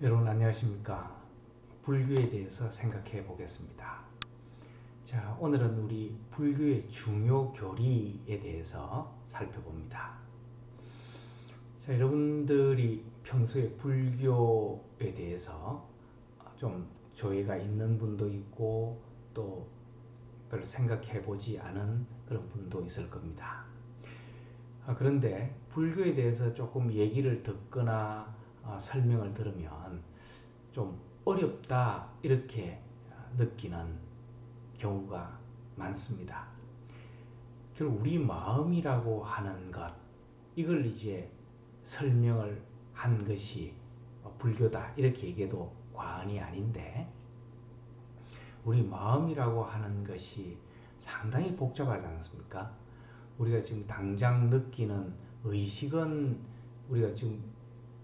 여러분 안녕하십니까? 불교에 대해서 생각해 보겠습니다. 자, 오늘은 우리 불교의 중요 교리에 대해서 살펴봅니다. 자, 여러분들이 평소에 불교에 대해서 좀 조예가 있는 분도 있고 또 별로 생각해 보지 않은 그런 분도 있을 겁니다. 그런데 불교에 대해서 조금 얘기를 듣거나 설명을 들으면 좀 어렵다 이렇게 느끼는 경우가 많습니다. 결국 우리 마음이라고 하는 것 이걸 이제 설명을 한 것이 불교다 이렇게 얘기해도 과언이 아닌데 우리 마음이라고 하는 것이 상당히 복잡하지 않습니까? 우리가 지금 당장 느끼는 의식은 우리가 지금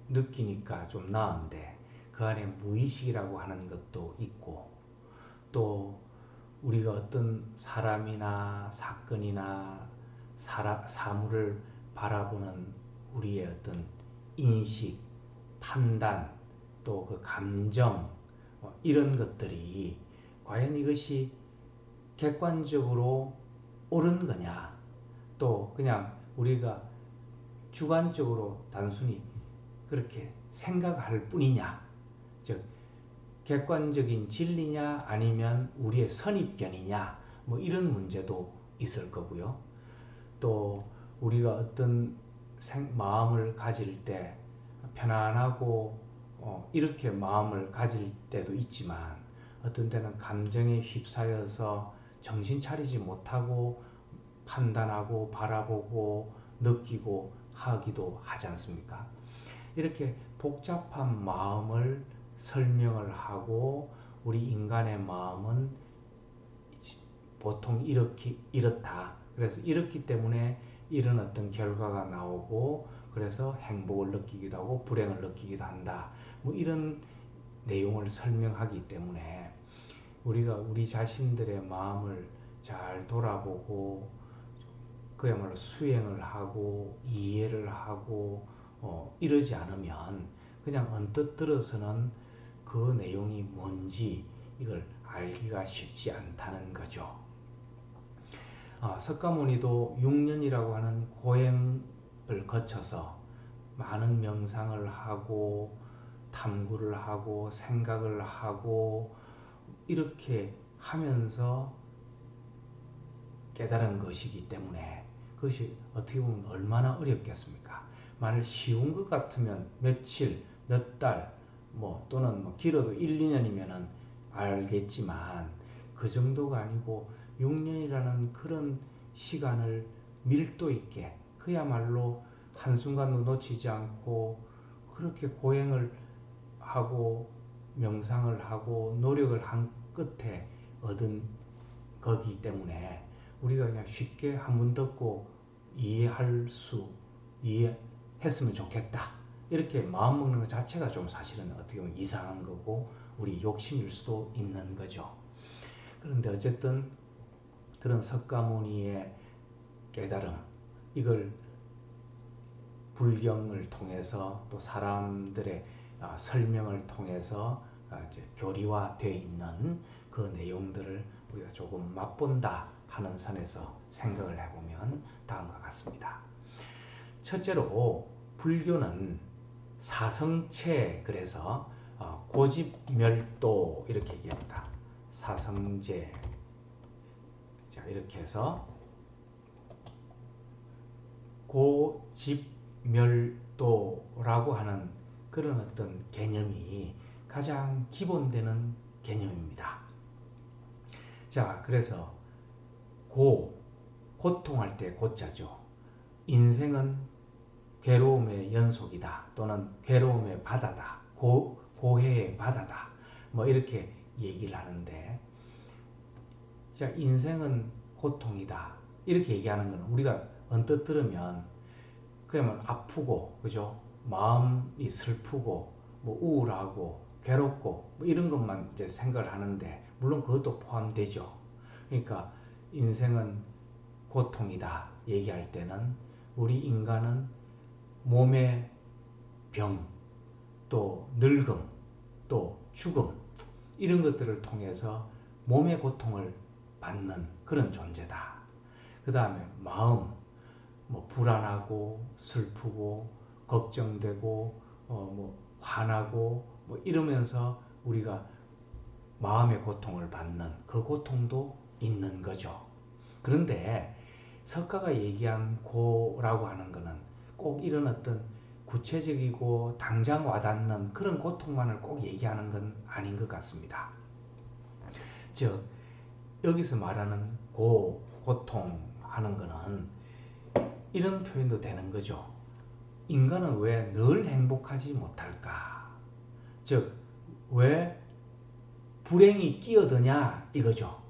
느끼니까 좀 나은데 그 안에 무의식이라고 하는 것도 있고 또 우리가 어떤 사람이나 사건이나 사물을 바라보는 우리의 어떤 인식, 판단, 또 그 감정 이런 것들이 과연 이것이 객관적으로 옳은 거냐 또 그냥 우리가 주관적으로 단순히 그렇게 생각할 뿐이냐 즉 객관적인 진리냐 아니면 우리의 선입견이냐 뭐 이런 문제도 있을 거고요. 또 우리가 어떤 마음을 가질 때 편안하고 이렇게 마음을 가질 때도 있지만 어떤 때는 감정에 휩싸여서 정신 차리지 못하고 판단하고 바라보고 느끼고 하기도 하지 않습니까? 이렇게 복잡한 마음을 설명을 하고 우리 인간의 마음은 보통 이렇다. 그래서 이렇기 때문에 이런 어떤 결과가 나오고 그래서 행복을 느끼기도 하고 불행을 느끼기도 한다. 뭐 이런 내용을 설명하기 때문에 우리가 우리 자신들의 마음을 잘 돌아보고 그야말로 수행을 하고 이해를 하고 이러지 않으면 그냥 언뜻 들어서는 그 내용이 뭔지 이걸 알기가 쉽지 않다는 거죠. 석가모니도 6년이라고 하는 고행을 거쳐서 많은 명상을 하고 탐구를 하고 생각을 하고 이렇게 하면서 깨달은 것이기 때문에 그것이 어떻게 보면 얼마나 어렵겠습니까? 만일 쉬운 것 같으면 며칠, 몇 달, 또는 길어도 1, 2년이면 알겠지만 그 정도가 아니고 6년이라는 그런 시간을 밀도 있게 그야말로 한순간도 놓치지 않고 그렇게 고행을 하고 명상을 하고 노력을 한 끝에 얻은 거기 때문에 우리가 그냥 쉽게 한 번 듣고 이해했으면 좋겠다 이렇게 마음 먹는 것 자체가 좀 사실은 어떻게 보면 이상한 거고 우리 욕심일 수도 있는 거죠. 그런데 어쨌든 그런 석가모니의 깨달음 이걸 불경을 통해서 또 사람들의 설명을 통해서 이제 교리화되어 있는 그 내용들을 우리가 조금 맛본다 하는 선에서 생각을 해보면 다음과 같습니다. 첫째로 불교는 사성체 그래서 고집멸도 이렇게 얘기합니다. 사성제 자 이렇게 해서 고집멸도라고 하는 그런 어떤 개념이 가장 기본되는 개념입니다. 자, 그래서 고통할 때 고자죠. 인생은 괴로움의 연속이다. 또는 괴로움의 바다다. 고해의 바다다. 뭐 이렇게 얘기를 하는데 자, 인생은 고통이다. 이렇게 얘기하는 건 우리가 언뜻 들으면 그야말로 아프고 그죠? 마음이 슬프고 우울하고 괴롭고 이런 것만 이제 생각을 하는데 물론 그것도 포함되죠. 그러니까 인생은 고통이다 얘기할 때는 우리 인간은 몸의 병, 또 늙음 또 죽음 이런 것들을 통해서 몸의 고통을 받는 그런 존재다. 그 다음에 마음, 뭐 불안하고 슬프고 걱정되고 뭐 화나고 뭐 이러면서 우리가 마음의 고통을 받는 그 고통도 있는 거죠. 그런데 석가가 얘기한 고라고 하는 것은 꼭 이런 어떤 구체적이고 당장 와닿는 그런 고통만을 꼭 얘기하는 건 아닌 것 같습니다. 즉 여기서 말하는 고통하는 것은 이런 표현도 되는 거죠. 인간은 왜 늘 행복하지 못할까? 즉, 왜 불행이 끼어드냐 이거죠.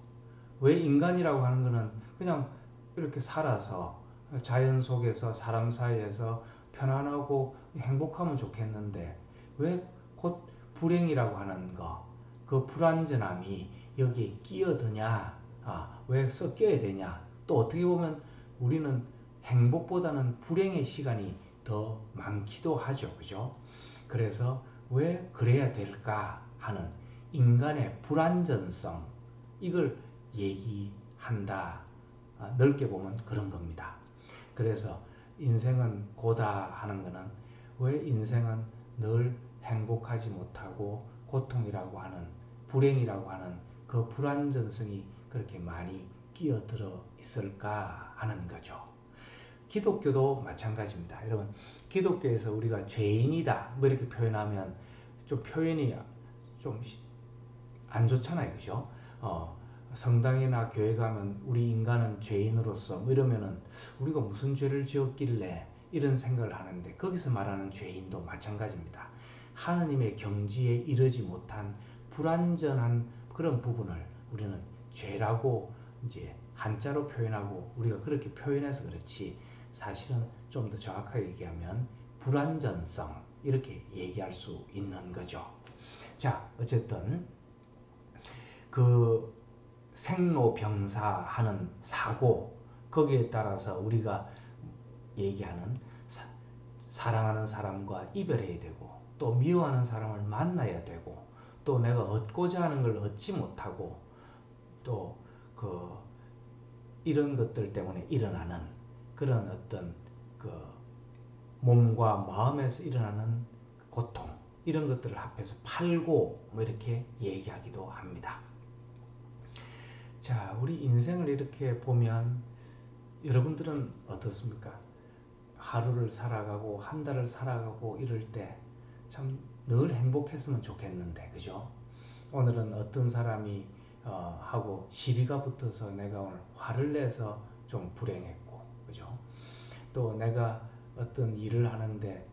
왜 인간이라고 하는 것은 그냥 이렇게 살아서 자연 속에서 사람 사이에서 편안하고 행복하면 좋겠는데 왜 곧 불행이라고 하는 거, 그 불완전함이 여기에 끼어드냐? 왜 섞여야 되냐? 또 어떻게 보면 우리는 행복보다는 불행의 시간이 더 많기도 하죠. 그죠? 그래서 왜 그래야 될까 하는 인간의 불완전성, 이걸 얘기한다. 넓게 보면 그런 겁니다. 그래서 인생은 고다 하는 것은 왜 인생은 늘 행복하지 못하고 고통이라고 하는 불행이라고 하는 그 불완전성이 그렇게 많이 끼어들어 있을까 하는 거죠. 기독교도 마찬가지입니다. 여러분, 기독교에서 우리가 죄인이다 뭐 이렇게 표현하면 좀 표현이 좀 안 좋잖아요, 그죠? 성당이나 교회 가면 우리 인간은 죄인으로서 뭐 이러면은 우리가 무슨 죄를 지었길래 이런 생각을 하는데 거기서 말하는 죄인도 마찬가지입니다. 하느님의 경지에 이르지 못한 불완전한 그런 부분을 우리는 죄라고 이제 한자로 표현하고 우리가 그렇게 표현해서 그렇지 사실은 좀 더 정확하게 얘기하면 불완전성 이렇게 얘기할 수 있는 거죠. 자, 어쨌든 그 생로병사하는 사고 거기에 따라서 우리가 얘기하는 사랑하는 사람과 이별해야 되고 또 미워하는 사람을 만나야 되고 또 내가 얻고자 하는 걸 얻지 못하고 또 그 이런 것들 때문에 일어나는 그런 어떤 그 몸과 마음에서 일어나는 고통 이런 것들을 합해서 팔고 뭐 이렇게 얘기하기도 합니다. 자, 우리 인생을 이렇게 보면 여러분들은 어떻습니까? 하루를 살아가고 한 달을 살아가고 이럴 때 참 늘 행복했으면 좋겠는데 그죠? 오늘은 어떤 사람이 하고 시비가 붙어서 내가 오늘 화를 내서 좀 불행했고 그죠? 또 내가 어떤 일을 하는데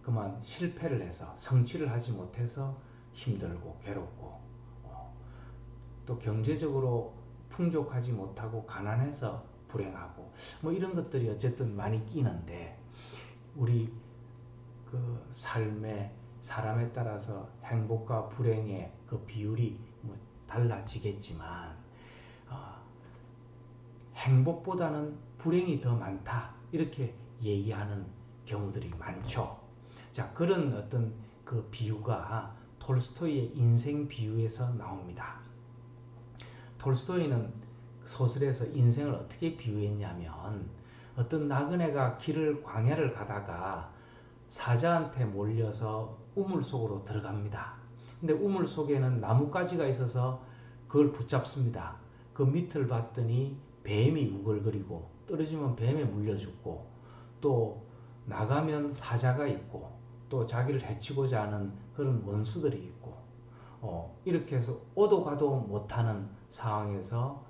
그만 실패를 해서 성취를 하지 못해서 힘들고 괴롭고 또 경제적으로 풍족하지 못하고 가난해서 불행하고 뭐 이런 것들이 어쨌든 많이 끼는데 우리 그 삶의 사람에 따라서 행복과 불행의 그 비율이 뭐 달라지겠지만 어, 행복보다는 불행이 더 많다 이렇게 얘기하는 경우들이 많죠. 자, 그런 어떤 그 비유가 톨스토이의 인생 비유에서 나옵니다. 톨스토이는 소설에서 인생을 어떻게 비유했냐면 어떤 나그네가 광야를 가다가 사자한테 몰려서 우물 속으로 들어갑니다. 근데 우물 속에는 나뭇가지가 있어서 그걸 붙잡습니다. 그 밑을 봤더니 뱀이 우글거리고 떨어지면 뱀에 물려 죽고 또 나가면 사자가 있고 또 자기를 해치고자 하는 그런 원수들이 있고 이렇게 해서 오도 가도 못하는 상황에서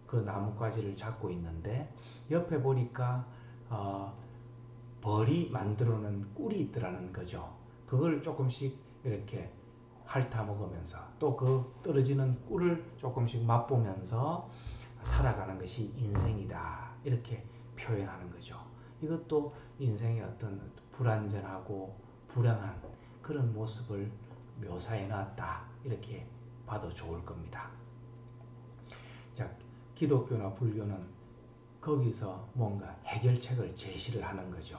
그 나뭇가지를 잡고 있는데 옆에 보니까 벌이 만들어놓은 꿀이 있더라는 거죠. 그걸 조금씩 이렇게 핥아 먹으면서 또 그 떨어지는 꿀을 조금씩 맛보면서 살아가는 것이 인생이다. 이렇게 표현하는 거죠. 이것도 인생의 어떤 불완전하고 불행한 그런 모습을 묘사해 놨다. 이렇게 봐도 좋을 겁니다. 자, 기독교나 불교는 거기서 뭔가 해결책을 제시를 하는 거죠.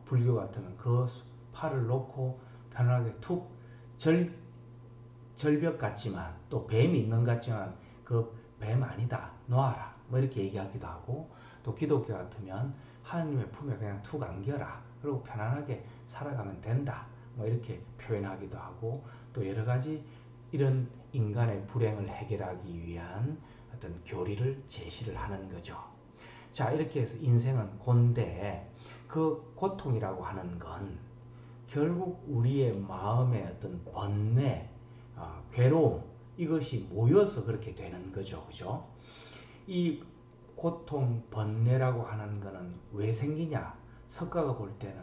불교 같으면 그 팔을 놓고 편하게 툭 절, 절벽 같지만 또 뱀이 있는 것 같지만 그 뱀 아니다. 놓아라. 뭐 이렇게 얘기하기도 하고 또 기독교 같으면 하나님의 품에 그냥 툭 안겨라. 그리고 편안하게 살아가면 된다. 뭐 이렇게 표현하기도 하고 또 여러 가지 이런 인간의 불행을 해결하기 위한 어떤 교리를 제시를 하는 거죠. 자, 이렇게 해서 인생은 곤데 그 고통이라고 하는 건 결국 우리의 마음의 어떤 번뇌, 괴로움 이것이 모여서 그렇게 되는 거죠. 그죠? 이 고통, 번뇌라고 하는 거는 왜 생기냐? 석가가 볼 때는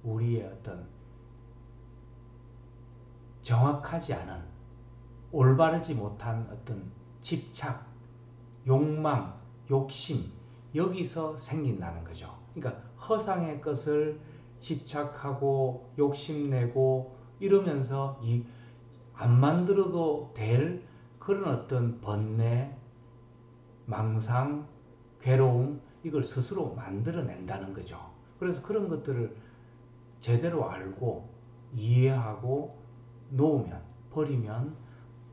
우리의 어떤 정확하지 않은 올바르지 못한 어떤 집착, 욕망, 욕심 여기서 생긴다는 거죠. 그러니까 허상의 것을 집착하고 욕심내고 이러면서 안 만들어도 될 그런 어떤 번뇌, 망상, 괴로움 이걸 스스로 만들어낸다는 거죠. 그래서 그런 것들을 제대로 알고 이해하고 놓으면 버리면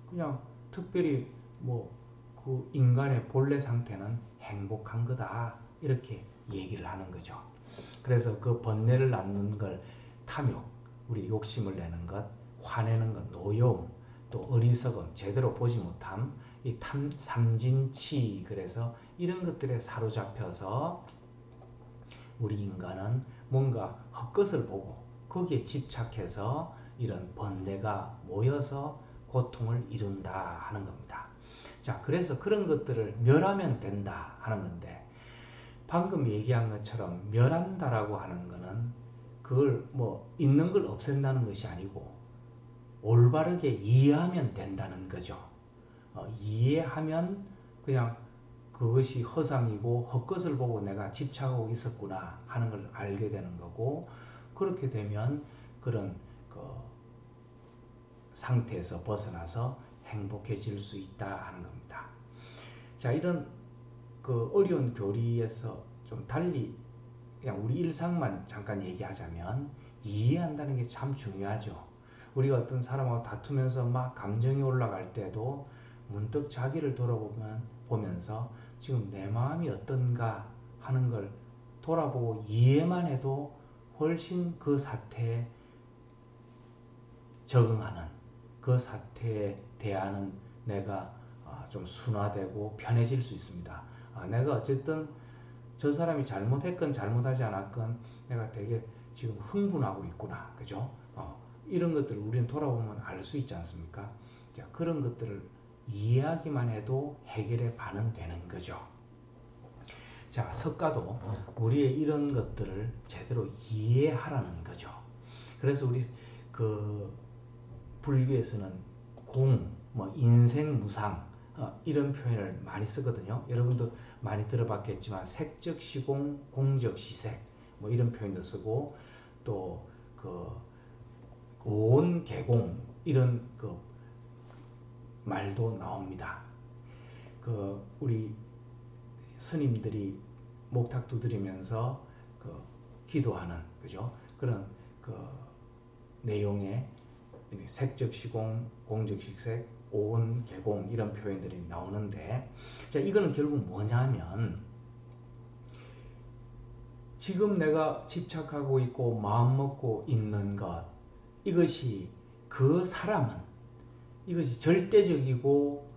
그냥 특별히 뭐 그 인간의 본래 상태는 행복한 거다 이렇게 얘기를 하는 거죠. 그래서 그 번뇌를 낳는 걸 탐욕, 우리 욕심을 내는 것, 화내는 것, 노여움, 또 어리석음, 제대로 보지 못함, 이 삼진치 그래서 이런 것들에 사로잡혀서 우리 인간은 뭔가 헛것을 보고 거기에 집착해서 이런 번뇌가 모여서 고통을 이룬다 하는 겁니다. 자, 그래서 그런 것들을 멸하면 된다 하는 건데 방금 얘기한 것처럼 멸한다라고 하는 거는 그걸 뭐 있는 걸 없앤다는 것이 아니고 올바르게 이해하면 된다는 거죠. 이해하면 그냥 그것이 허상이고 헛것을 보고 내가 집착하고 있었구나 하는 걸 알게 되는 거고 그렇게 되면 그런 그 상태에서 벗어나서 행복해질 수 있다 하는 겁니다. 자, 이런 그 어려운 교리에서 좀 달리 그냥 우리 일상만 잠깐 얘기하자면 이해한다는 게 참 중요하죠. 우리가 어떤 사람하고 다투면서 막 감정이 올라갈 때도 문득 자기를 보면서 지금 내 마음이 어떤가 하는 걸 돌아보고 이해만 해도 훨씬 그 사태에 적응하는 그 사태에 대하는 내가 좀 순화되고 편해질 수 있습니다. 내가 어쨌든 저 사람이 잘못했건 잘못하지 않았건 내가 되게 지금 흥분하고 있구나. 그죠? 이런 것들을 우리는 돌아보면 알 수 있지 않습니까? 자, 그런 것들을 이해하기만 해도 해결의 반은 되는 거죠. 자, 석가도 우리의 이런 것들을 제대로 이해하라는 거죠. 그래서 우리 그 불교에서는 공, 뭐 인생 무상 이런 표현을 많이 쓰거든요. 여러분도 많이 들어봤겠지만 색적 시공, 공적 시색 뭐 이런 표현도 쓰고 또 그 오온 개공 이런 그 말도 나옵니다. 그 우리 스님들이 목탁 두드리면서 그 기도하는 그죠? 그런 그 내용의 색적 시공, 공적 식색, 오온 개공 이런 표현들이 나오는데 자, 이거는 결국 뭐냐면 지금 내가 집착하고 있고 마음먹고 있는 것 이것이 그 사람은 이것이 절대적이고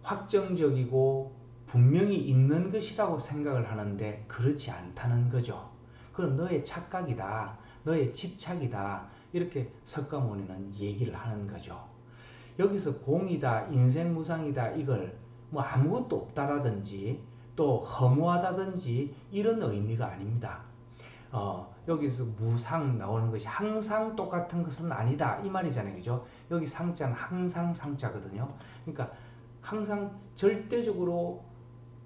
확정적이고 분명히 있는 것이라고 생각을 하는데 그렇지 않다는 거죠. 그건 너의 착각이다. 너의 집착이다. 이렇게 석가모니는 얘기를 하는 거죠. 여기서 공이다, 인생무상이다 이걸 뭐 아무것도 없다라든지 또 허무하다든지 이런 의미가 아닙니다. 여기서 무상 나오는 것이 항상 똑같은 것은 아니다 이 말이잖아요. 그죠? 여기 상자는 항상 상자거든요. 그러니까 항상 절대적으로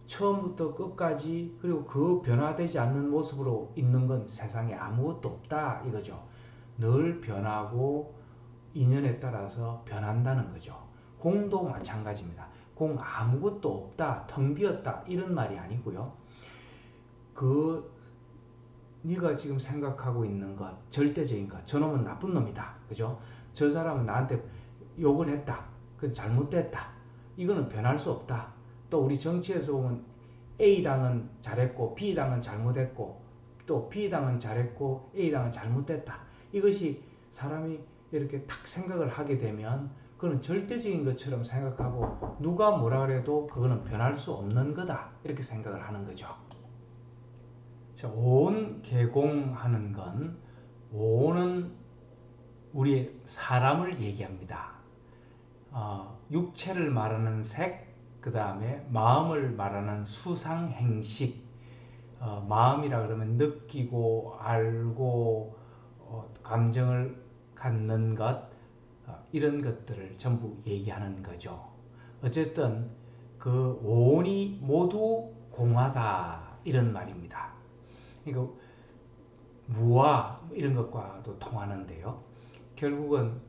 처음부터 끝까지 그리고 그 변화되지 않는 모습으로 있는 건 세상에 아무것도 없다 이거죠. 늘 변하고 인연에 따라서 변한다는 거죠. 공도 마찬가지입니다. 공 아무것도 없다, 텅 비었다 이런 말이 아니고요. 그 네가 지금 생각하고 있는 것, 절대적인 것, 저놈은 나쁜 놈이다. 그죠? 저 사람은 나한테 욕을 했다. 그건 잘못됐다. 이거는 변할 수 없다. 또 우리 정치에서 보면 A당은 잘했고 B당은 잘못했고 또 B당은 잘했고 A당은 잘못됐다. 이것이 사람이 이렇게 탁 생각을 하게 되면 그거는 절대적인 것처럼 생각하고 누가 뭐라 그래도 그거는 변할 수 없는 거다. 이렇게 생각을 하는 거죠. 자, 오온 개공하는 건 오온은 우리 사람을 얘기합니다. 육체를 말하는 색, 그 다음에 마음을 말하는 수상 행식. 마음이라 그러면 느끼고 알고 감정을 갖는 것, 이런 것들을 전부 얘기하는 거죠. 어쨌든 그 오온이 모두 공하다 이런 말입니다. 그러니까 무와 이런 것과도 통하는데요. 결국은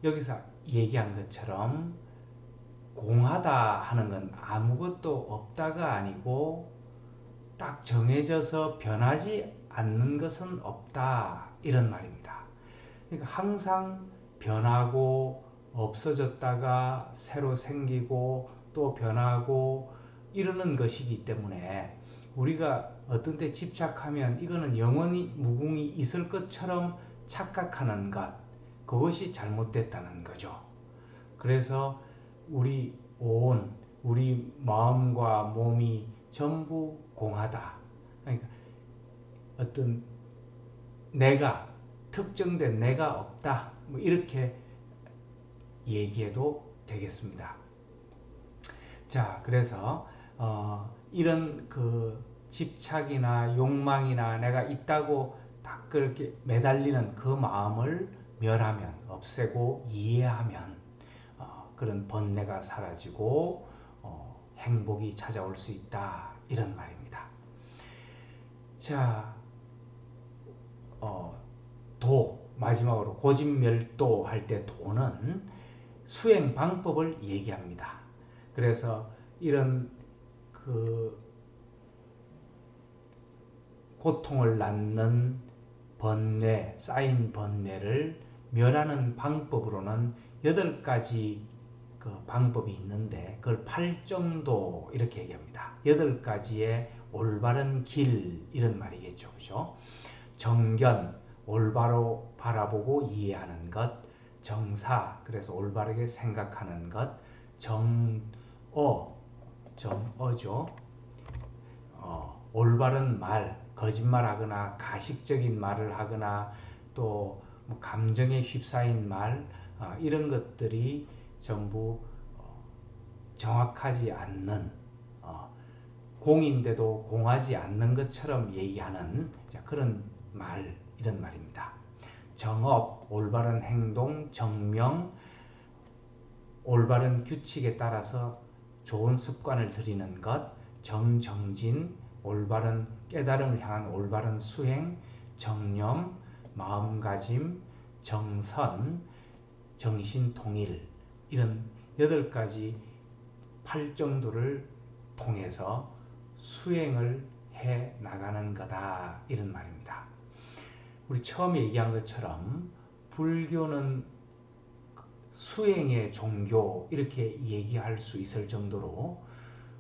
여기서 얘기한 것처럼 공하다 하는 건 아무것도 없다가 아니고 딱 정해져서 변하지 않는 것은 없다 이런 말입니다. 그러니까 항상 변하고 없어졌다가 새로 생기고 또 변하고 이러는 것이기 때문에 우리가 어떤 데 집착하면 이거는 영원히 무궁히 있을 것처럼 착각하는 것, 그것이 잘못됐다는 거죠. 그래서 우리 온, 우리 마음과 몸이 전부 공하다. 그러니까 어떤 내가, 특정된 내가 없다. 뭐 이렇게 얘기해도 되겠습니다. 자, 그래서 이런 그 집착이나 욕망이나 내가 있다고 딱 그렇게 매달리는 그 마음을 멸하면, 없애고 이해하면 그런 번뇌가 사라지고 행복이 찾아올 수 있다 이런 말입니다. 자, 마지막으로 고집멸도 할 때 도는 수행 방법을 얘기합니다. 그래서 이런 그 고통을 낳는 번뇌, 쌓인 번뇌를 멸하는 방법으로는 8가지 그 방법이 있는데 그걸 팔정도 이렇게 얘기합니다. 8가지의 올바른 길 이런 말이겠죠. 그죠? 정견, 올바로 바라보고 이해하는 것, 정사, 그래서 올바르게 생각하는 것, 정어죠. 올바른 말, 거짓말하거나 가식적인 말을 하거나 또뭐 감정에 휩싸인 말, 이런 것들이 전부 정확하지 않는, 공인데도 공하지 않는 것처럼 얘기하는 그런 말, 이런 말입니다. 정업, 올바른 행동, 정명, 올바른 규칙에 따라서 좋은 습관을 들이는 것, 정정진, 올바른 깨달음을 향한 올바른 수행, 정념, 마음가짐, 정선, 정신통일, 이런 8가지 팔정도를 통해서 수행을 해 나가는 거다 이런 말입니다. 우리 처음에 얘기한 것처럼 불교는 수행의 종교 이렇게 얘기할 수 있을 정도로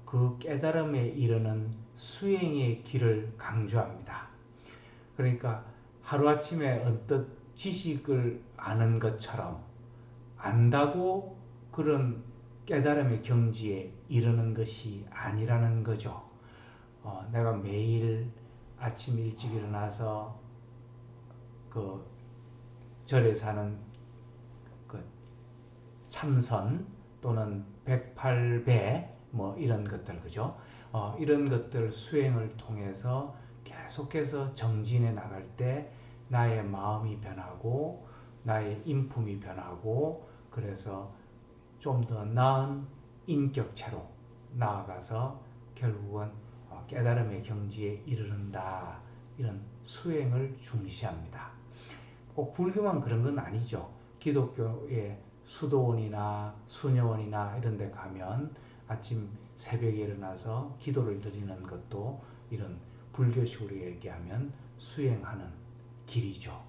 그 깨달음에 이르는 수행의 길을 강조합니다. 그러니까 하루아침에 언뜻 지식을 아는 것처럼 안다고 그런 깨달음의 경지에 이르는 것이 아니라는 거죠. 내가 매일 아침 일찍 일어나서 그 절에 사는 그 참선 또는 108배 뭐 이런 것들 그죠? 이런 것들 수행을 통해서 계속해서 정진해 나갈 때 나의 마음이 변하고 나의 인품이 변하고 그래서 좀 더 나은 인격체로 나아가서 결국은 깨달음의 경지에 이르른다. 이런 수행을 중시합니다. 꼭 불교만 그런 건 아니죠. 기독교의 수도원이나 수녀원이나 이런 데 가면 아침 새벽에 일어나서 기도를 드리는 것도 이런 불교식으로 얘기하면 수행하는 길이죠.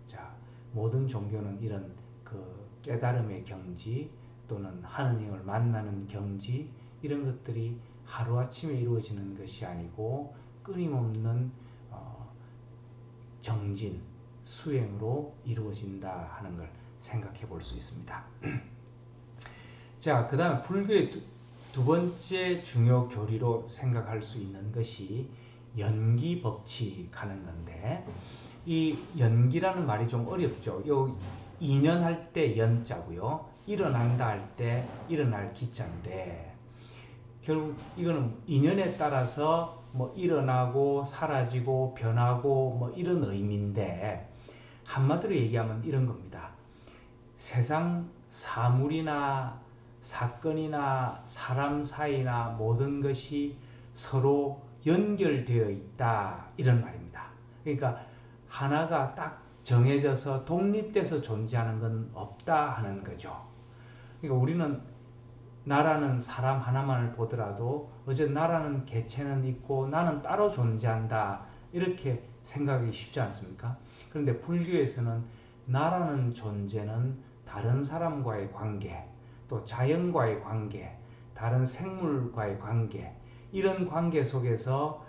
자, 모든 종교는 이런 그 깨달음의 경지 또는 하느님을 만나는 경지 이런 것들이 하루아침에 이루어지는 것이 아니고 끊임없는 정진, 수행으로 이루어진다 하는 걸 생각해 볼 수 있습니다. 자, 그 다음에 불교의 두 번째 중요 교리로 생각할 수 있는 것이 연기법칙하는 건데, 이 연기라는 말이 좀 어렵죠. 요 인연할 때 연자고요. 일어난다 할 때 일어날 기자인데, 결국 이거는 인연에 따라서 뭐 일어나고 사라지고 변하고 뭐 이런 의미인데, 한마디로 얘기하면 이런 겁니다. 세상 사물이나 사건이나 사람 사이나 모든 것이 서로 연결되어 있다 이런 말입니다. 그러니까 하나가 딱 정해져서 독립돼서 존재하는 건 없다 하는 거죠. 그러니까 우리는 나라는 사람 하나만을 보더라도 어제 나라는 개체는 있고 나는 따로 존재한다 이렇게 생각하기 쉽지 않습니까? 그런데 불교에서는 나라는 존재는 다른 사람과의 관계, 또 자연과의 관계, 다른 생물과의 관계 이런 관계 속에서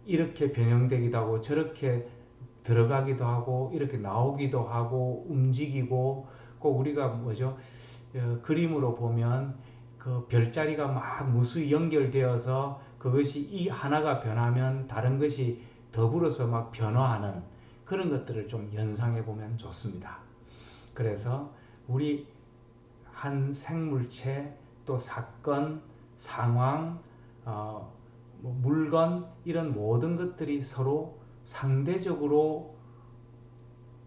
이렇게 변형되기도 하고 저렇게 들어가기도 하고 이렇게 나오기도 하고 움직이고 꼭 우리가 뭐죠? 그림으로 보면 그 별자리가 막 무수히 연결되어서 그것이 이 하나가 변하면 다른 것이 더불어서 막 변화하는 그런 것들을 좀 연상해 보면 좋습니다. 그래서 우리 한 생물체 또 사건, 상황, 뭐 물건 이런 모든 것들이 서로 상대적으로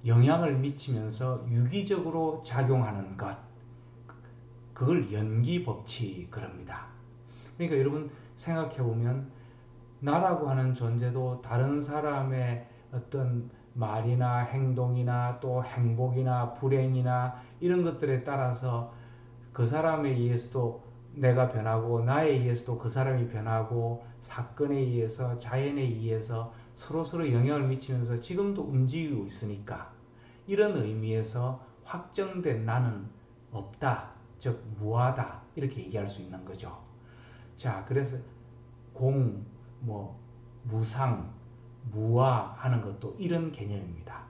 영향을 미치면서 유기적으로 작용하는 것 그걸 연기법칙 그럽니다. 그러니까 여러분 생각해 보면 나라고 하는 존재도 다른 사람의 어떤 말이나 행동이나 또 행복이나 불행이나 이런 것들에 따라서 그 사람에 의해서도 내가 변하고 나에 의해서도 그 사람이 변하고 사건에 의해서 자연에 의해서 서로 영향을 미치면서 지금도 움직이고 있으니까 이런 의미에서 확정된 나는 없다. 즉 무하다 이렇게 얘기할 수 있는 거죠. 자, 그래서 공, 뭐 무상, 무하 하는 것도 이런 개념입니다.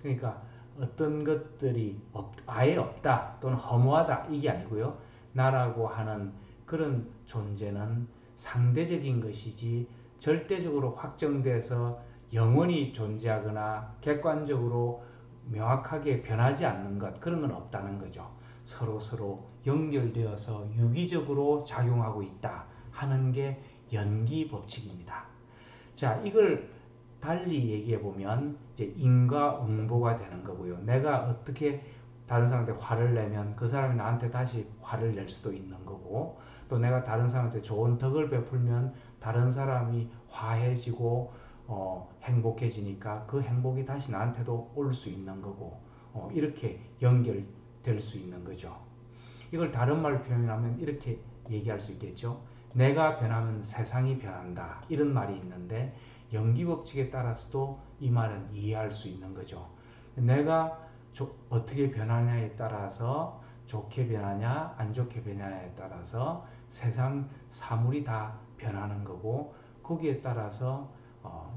그러니까 어떤 것들이 아예 없다 또는 허무하다 이게 아니고요. 나라고 하는 그런 존재는 상대적인 것이지 절대적으로 확정돼서 영원히 존재하거나 객관적으로 명확하게 변하지 않는 것 그런 건 없다는 거죠. 서로 연결되어서 유기적으로 작용하고 있다 하는 게 연기 법칙입니다. 자, 이걸 달리 얘기해 보면 이제 인과응보가 되는 거고요. 내가 어떻게 다른 사람한테 화를 내면 그 사람이 나한테 다시 화를 낼 수도 있는 거고, 또 내가 다른 사람한테 좋은 덕을 베풀면 다른 사람이 화해지고 행복해지니까 그 행복이 다시 나한테도 올 수 있는 거고, 이렇게 연결될 수 있는 거죠. 이걸 다른 말로 표현하면 이렇게 얘기할 수 있겠죠. 내가 변하면 세상이 변한다. 이런 말이 있는데 연기법칙에 따라서도 이 말은 이해할 수 있는 거죠. 내가 어떻게 변하냐에 따라서 좋게 변하냐 안 좋게 변하냐에 따라서 세상 사물이 다 변하는 거고 거기에 따라서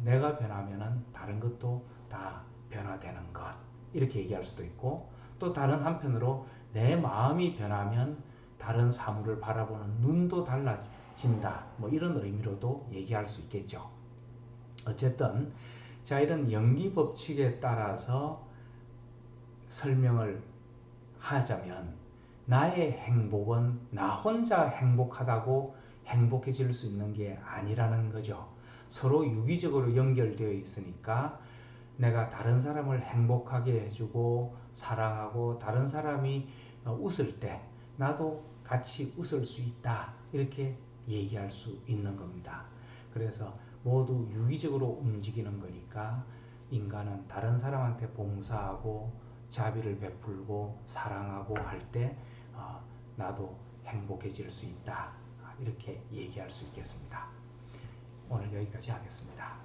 내가 변하면 다른 것도 다 변화되는 것 이렇게 얘기할 수도 있고 또 다른 한편으로 내 마음이 변하면 다른 사물을 바라보는 눈도 달라진다. 뭐 이런 의미로도 얘기할 수 있겠죠. 어쨌든 자 이런 연기 법칙에 따라서 설명을 하자면 나의 행복은 나 혼자 행복하다고 행복해질 수 있는 게 아니라는 거죠. 서로 유기적으로 연결되어 있으니까 내가 다른 사람을 행복하게 해주고 사랑하고 다른 사람이 웃을 때 나도 같이 웃을 수 있다 이렇게 얘기할 수 있는 겁니다. 그래서 모두 유기적으로 움직이는 거니까 인간은 다른 사람한테 봉사하고 자비를 베풀고 사랑하고 할 때 나도 행복해질 수 있다 이렇게 얘기할 수 있겠습니다. 오늘 여기까지 하겠습니다.